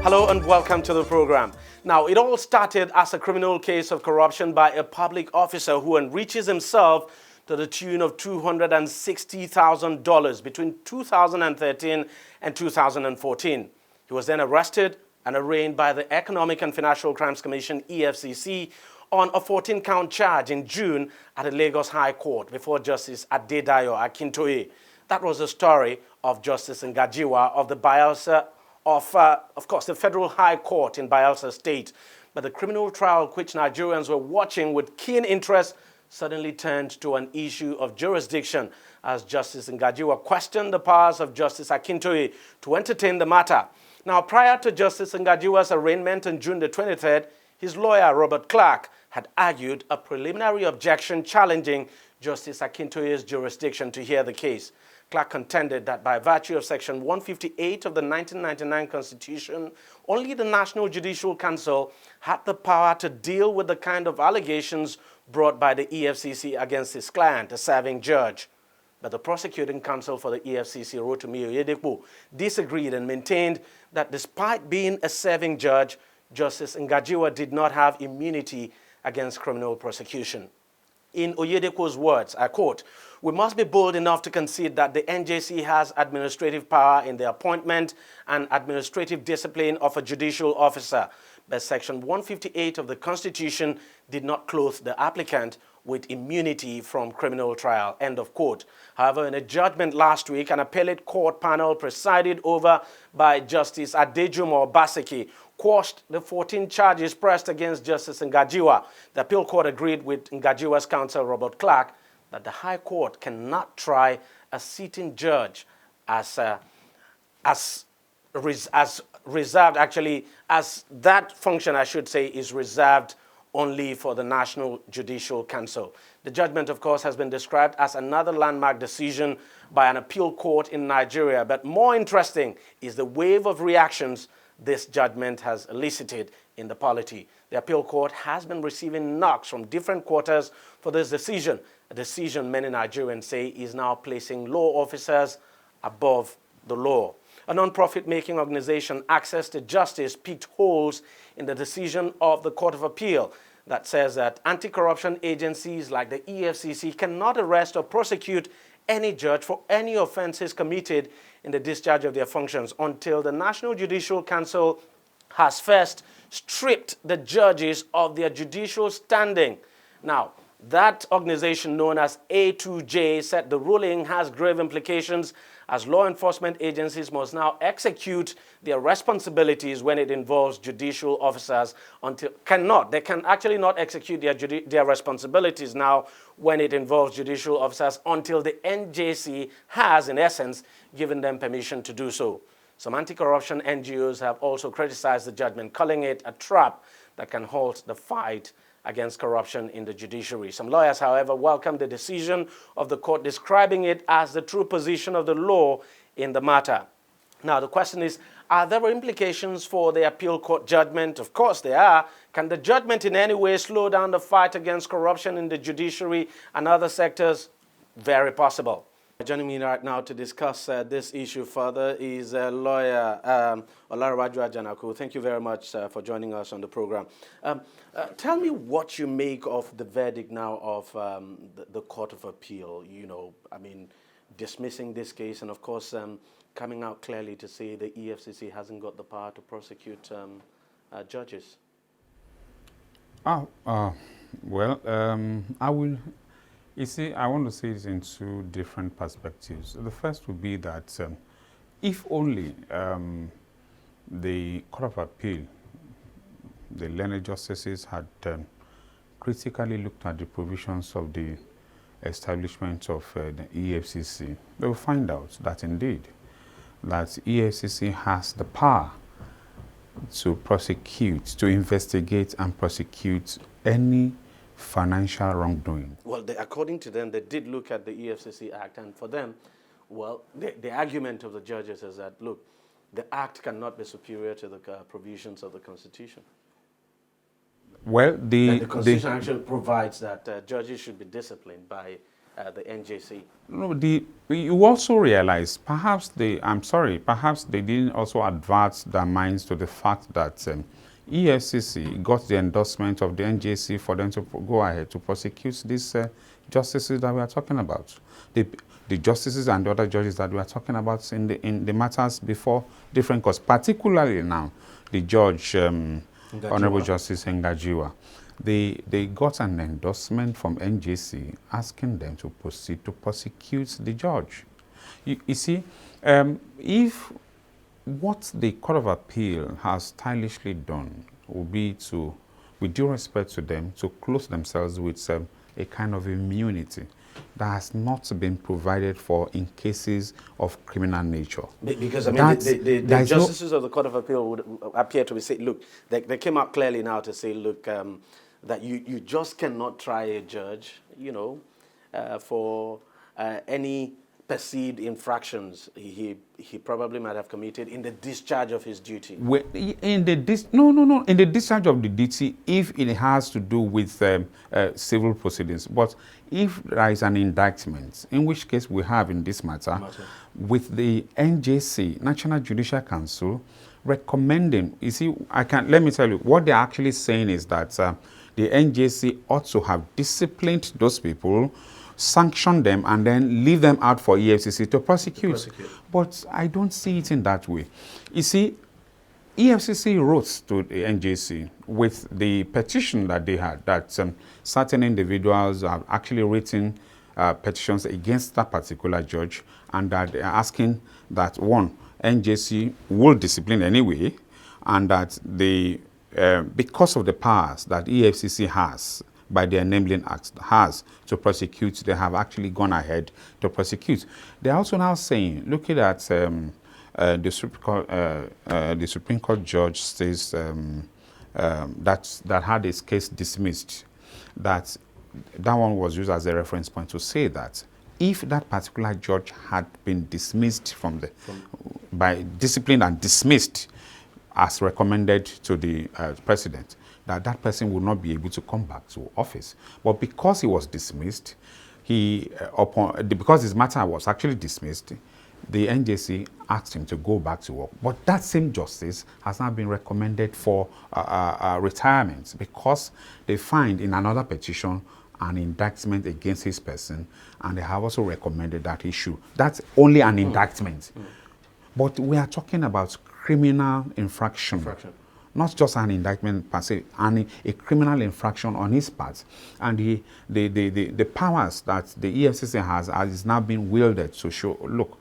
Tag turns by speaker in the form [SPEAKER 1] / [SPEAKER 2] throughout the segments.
[SPEAKER 1] Hello and welcome to the program. Now, it all started as a criminal case of corruption by a public officer who enriches himself to the tune of $260,000 between 2013 and 2014. He was then arrested and arraigned by the Economic and Financial Crimes Commission, EFCC, on a 14-count charge in June at the Lagos High Court before Justice DEJI360. That was the story of Justice Ngajiwa of the Bayelsa of course, the Federal High Court in Bayelsa State. But the criminal trial, which Nigerians were watching with keen interest, suddenly turned to an issue of jurisdiction as Justice Ngajiwa questioned the powers of Justice Akintoye to entertain the matter. Now, prior to Justice Ngajiwa's arraignment on June the 23rd, his lawyer, Robert Clark, had argued a preliminary objection challenging Justice Akintoye's jurisdiction to hear the case. Clark contended that by virtue of Section 158 of the 1999 Constitution, only the National Judicial Council had the power to deal with the kind of allegations brought by the EFCC against his client, a serving judge. But the prosecuting counsel for the EFCC, Rotimi Oyedepo, disagreed and maintained that despite being a serving judge, Justice Ngajiwa did not have immunity against criminal prosecution. In Oyedepo's words, I quote, "We must be bold enough to concede that the NJC has administrative power in the appointment and administrative discipline of a judicial officer, but Section 158 of the Constitution did not clothe the applicant with immunity from criminal trial," end of quote. However, in a judgment last week, an appellate court panel presided over by Justice Adejumo Obaseki quashed the 14 charges pressed against Justice Ngajiwa. The appeal court agreed with Ngajiwa's counsel, Robert Clark, that the High Court cannot try a sitting judge as reserved, actually, as that function, I should say, is reserved only for the National Judicial Council. The judgment, of course, has been described as another landmark decision by an appeal court in Nigeria. But more interesting is the wave of reactions this judgment has elicited in the polity. The appeal court has been receiving knocks from different quarters for this decision, a decision many Nigerians say is now placing law officers above the law. A non-profit-making organization, Access to Justice, picked holes in the decision of the Court of Appeal that says that anti-corruption agencies like the EFCC cannot arrest or prosecute any judge for any offenses committed in the discharge of their functions until the National Judicial Council has first stripped the judges of their judicial standing. Now, that organization known as A2J said the ruling has grave implications as law enforcement agencies must now execute their responsibilities when it involves judicial officers they can actually not execute their responsibilities now when it involves judicial officers until the NJC has, in essence, given them permission to do so. Some anti-corruption NGOs have also criticized the judgment, calling it a trap that can halt the fight against corruption in the judiciary. Some lawyers, however, welcome the decision of the court, describing it as the true position of the law in the matter. Now, the question is, are there implications for the appeal court judgment? Of course there are. Can the judgment in any way slow down the fight against corruption in the judiciary and other sectors? Very possible. Joining me right now to discuss this issue further is lawyer Olarewaju Ajanaku. Thank you very much for joining us on the program. Tell me what you make of the verdict now of the Court of Appeal, dismissing this case and, of course, coming out clearly to say the EFCC hasn't got the power to prosecute judges.
[SPEAKER 2] I want to see it in two different perspectives. The first would be that if only the Court of Appeal, the learned justices, had critically looked at the provisions of the establishment of the EFCC, they will find out that indeed that EFCC has the power to prosecute, to investigate and prosecute any financial wrongdoing.
[SPEAKER 1] Well, according to them, they did look at the EFCC Act, and for them, well, the argument of the judges is that, look, the Act cannot be superior to the provisions of the Constitution.
[SPEAKER 2] Well, the
[SPEAKER 1] Constitution actually provides that judges should be disciplined by the NJC?
[SPEAKER 2] No, you also realize perhaps perhaps they didn't also advert their minds to the fact that EFCC got the endorsement of the NJC for them to go ahead to prosecute these justices that we are talking about. The justices and the other judges that we are talking about in the matters before different courts, particularly now, the judge, Honorable Justice Ngajiwa. They got an endorsement from NJC asking them to proceed to prosecute the judge. You see, if what the Court of Appeal has stylishly done will be to, with due respect to them, to clothe themselves with a kind of immunity that has not been provided for in cases of criminal nature.
[SPEAKER 1] Because, I mean, the justices of the Court of Appeal would appear to be saying, look, they came out clearly now to say, look, that you just cannot try a judge, you know, for any perceived infractions he probably might have committed in the discharge of his duty.
[SPEAKER 2] In the discharge of the duty, if it has to do with civil proceedings. But if there is an indictment, in which case we have in this matter, with the NJC, National Judicial Council, recommending, you see, let me tell you, what they're actually saying is that the NJC ought to have disciplined those people, sanction them, and then leave them out for EFCC to prosecute. But I don't see it in that way. You see, EFCC wrote to the NJC with the petition that they had, that certain individuals have actually written petitions against that particular judge, and that they're asking that, one, NJC will discipline anyway, and that they, because of the powers that EFCC has, by the Enabling Act, has to prosecute, they have actually gone ahead to prosecute. They're also now saying, looking at the Supreme Court judge says that had his case dismissed, that one was used as a reference point to say that if that particular judge had been dismissed by discipline and dismissed as recommended to the president, that person would not be able to come back to office. But because he was dismissed, because his matter was actually dismissed, the NJC asked him to go back to work. But that same justice has now been recommended for retirement, because they find in another petition an indictment against his person, and they have also recommended that he should. That's only an indictment. But we are talking about criminal infraction. Not just an indictment per se, and a criminal infraction on his part. And the powers that the EFCC has is now being wielded to show, look,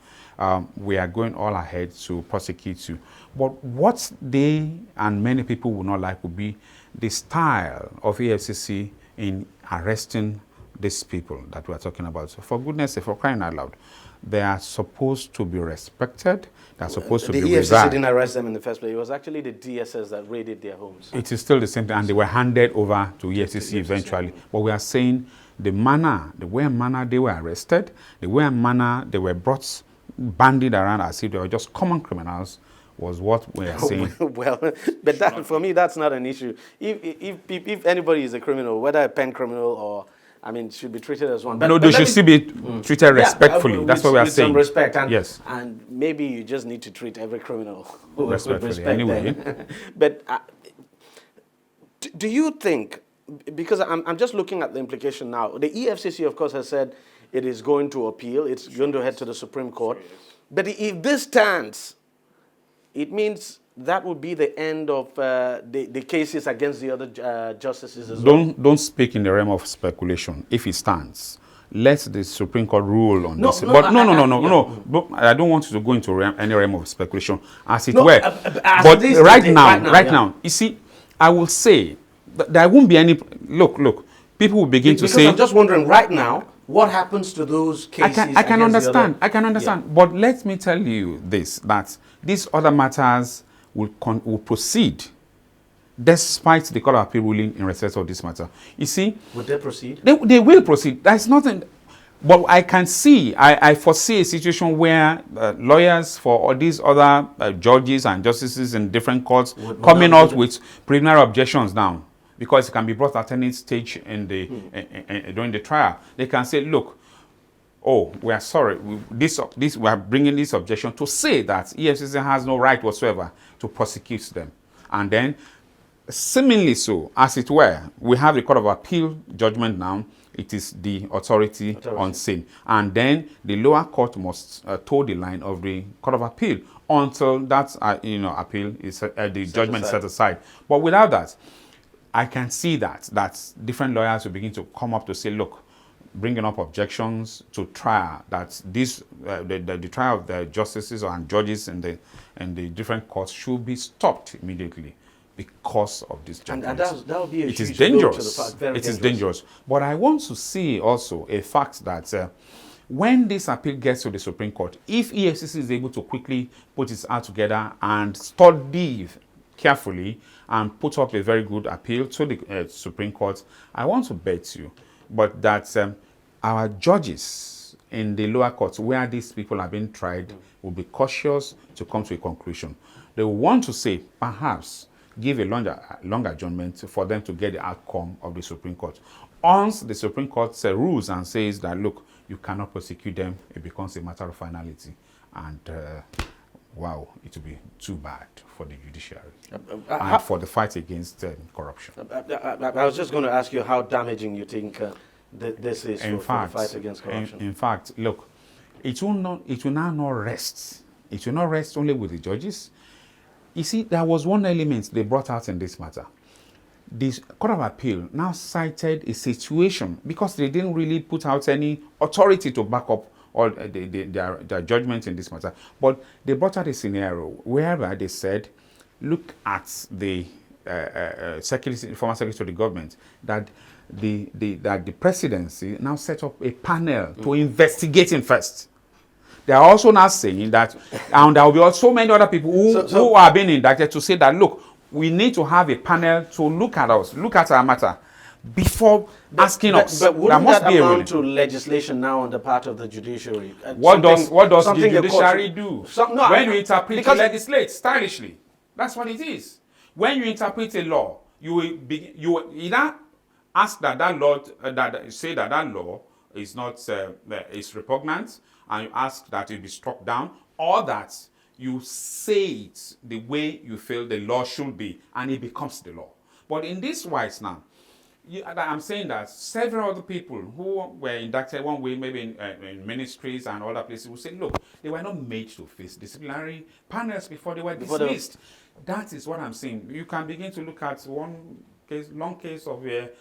[SPEAKER 2] we are going all ahead to prosecute you. But what they and many people would not like would be the style of EFCC in arresting these people that we are talking about. So for goodness sake, for crying out loud, they are supposed to be respected. They're supposed to be reserved. The EFCC
[SPEAKER 1] didn't arrest them in the first place. It was actually the DSS that raided their homes.
[SPEAKER 2] It is still the same thing, and they were handed over to EFCC eventually. But we are saying the way and manner they were arrested, the way and manner they were brought, bandied around as if they were just common criminals, was what we are saying.
[SPEAKER 1] Well, but that, for me, that's not an issue. If anybody is a criminal, whether a pen criminal or, I mean, should be treated as one.
[SPEAKER 2] But they should still be treated respectfully. That's what we are saying.
[SPEAKER 1] With some respect. And,
[SPEAKER 2] yes.
[SPEAKER 1] And maybe you just need to treat every criminal with respect.
[SPEAKER 2] Anyway.
[SPEAKER 1] But do you think, because I'm just looking at the implication now, the EFCC, of course, has said it is going to appeal. It's going to head to the Supreme Court. But if this stands, it means that would be the end of the cases against the other justices as well.
[SPEAKER 2] Don't speak in the realm of speculation. If it stands, let the Supreme Court rule on this.
[SPEAKER 1] No,
[SPEAKER 2] I don't want you to go into any realm of speculation, as it were. But right now, you see, I will say that there won't be any. Look. People will begin to say.
[SPEAKER 1] Because I'm just wondering right now, what happens to those cases?
[SPEAKER 2] I can understand. Yeah. But let me tell you this: that these other matters will proceed, despite the Court of Appeal ruling in respect of this matter. You see,
[SPEAKER 1] would they proceed?
[SPEAKER 2] They will proceed. There's nothing. But I can see, I foresee a situation where lawyers for all these other judges and justices in different courts coming out with preliminary objections now, because it can be brought at any stage in the during the trial. They can say, look, oh, we are sorry, we are bringing this objection to say that EFCC has no right whatsoever to prosecute them. And then, seemingly so, as it were, we have the Court of Appeal judgment now. It is the authority on scene. And then the lower court must toe the line of the Court of Appeal until that appeal is the judgment is set aside. But without that, I can see that different lawyers will begin to come up to say, look, bringing up objections to trial, that the trial of the justices and judges in the different courts should be stopped immediately because of this judgment.
[SPEAKER 1] And that would be a
[SPEAKER 2] it
[SPEAKER 1] huge
[SPEAKER 2] is dangerous.
[SPEAKER 1] blow to the fact, very
[SPEAKER 2] it is dangerous. But I want to see also a fact that when this appeal gets to the Supreme Court, if EFCC is able to quickly put its act together and study carefully and put up a very good appeal to the Supreme Court, I want to bet you, but that our judges in the lower courts where these people are being tried will be cautious to come to a conclusion. They will want to say, perhaps, give a longer adjournment for them to get the outcome of the Supreme Court. Once the Supreme Court rules and says that, look, you cannot prosecute them, it becomes a matter of finality. And wow, it will be too bad for the judiciary and for the fight against corruption.
[SPEAKER 1] I was just going to ask you how damaging you think this is for the fight against corruption.
[SPEAKER 2] In fact, look, it will now not rest. It will not rest only with the judges. You see, there was one element they brought out in this matter. The Court of Appeal now cited a situation because they didn't really put out any authority to back up all their judgment in this matter. But they brought out a scenario whereby they said, look at the former secretary of the government, that the presidency now set up a panel to investigate him first. They are also now saying that, and there will be so many other people who are being indicted to say that, look, we need to have a panel to look at us, look at our matter, before asking us.
[SPEAKER 1] But wouldn't that amount to legislation now on the part of the judiciary?
[SPEAKER 2] What does the judiciary do? When you interpret to legislate stylishly, that's what it is. When you interpret a law, you will either ask that law say that law is not is repugnant, and you ask that it be struck down, or that you say it the way you feel the law should be, and it becomes the law. But in this wise now, I'm saying that several other people who were indicted one way, maybe in ministries and other places, will say, look, they were not made to face disciplinary panels before they were dismissed. That is what I'm saying. You can begin to look at one case, long case of is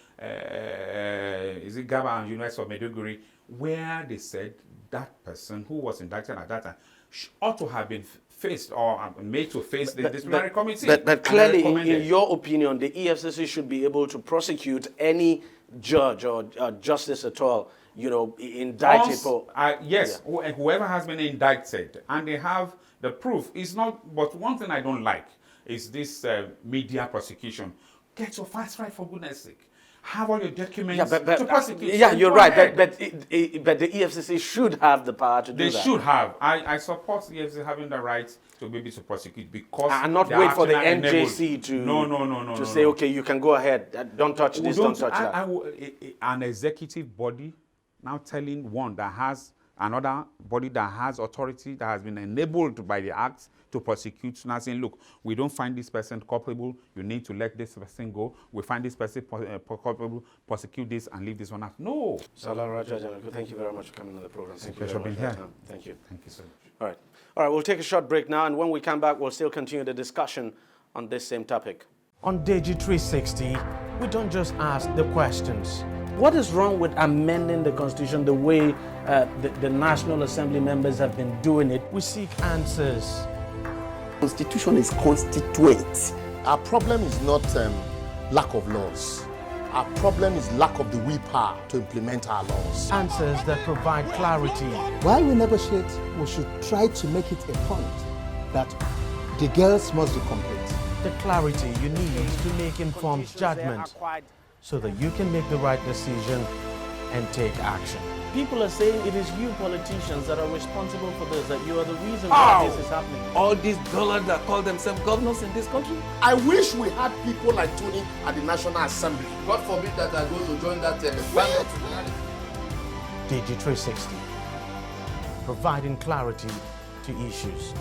[SPEAKER 2] it Gaba and University of Maiduguri, where they said that person who was indicted at that time ought to have been faced or made to face the disciplinary committee.
[SPEAKER 1] But clearly, in your opinion, the EFCC should be able to prosecute any judge or justice at all, indicted for...
[SPEAKER 2] Yes, yeah. Whoever has been indicted, and they have the proof. It's not, but one thing I don't like is this media prosecution. Get your facts right, for goodness sake. Have all your documents to prosecute.
[SPEAKER 1] Yeah, you're right. But the EFCC should have the power to do that.
[SPEAKER 2] They should have. I support the EFCC having the right to be able to prosecute, because
[SPEAKER 1] and not wait for the NJC to say, okay, you can go ahead. Don't touch this. Don't touch that.
[SPEAKER 2] An executive body now telling one that has another body that has authority, that has been enabled by the act to prosecute, now saying, look, we don't find this person culpable, you need to let this person go. We find this person culpable, prosecute this and leave this one out. No.
[SPEAKER 1] Salah Raja, thank you very much for coming on the program.
[SPEAKER 2] Thank you for being here.
[SPEAKER 1] Thank you.
[SPEAKER 2] Thank you so much.
[SPEAKER 1] All right, we'll take a short break now, and when we come back, we'll still continue the discussion on this same topic. On DEJI360, we don't just ask the questions. What is wrong with amending the Constitution the way the National Assembly members have been doing it? We seek answers.
[SPEAKER 3] Constitution is constituent. Our problem is not lack of laws. Our problem is lack of the willpower to implement our laws.
[SPEAKER 1] Answers that provide clarity.
[SPEAKER 4] While we negotiate, we should try to make it a point that the girls must be complete.
[SPEAKER 1] The clarity you need to make informed judgment so that you can make the right decision and take action. People are saying it is you politicians that are responsible for this, that you are the reason why this is happening.
[SPEAKER 5] All these dollars that call themselves governors in this country?
[SPEAKER 3] I wish we had people like Tony at the National Assembly.
[SPEAKER 5] God forbid that I go to join that band.
[SPEAKER 1] DEJI360, providing clarity to issues.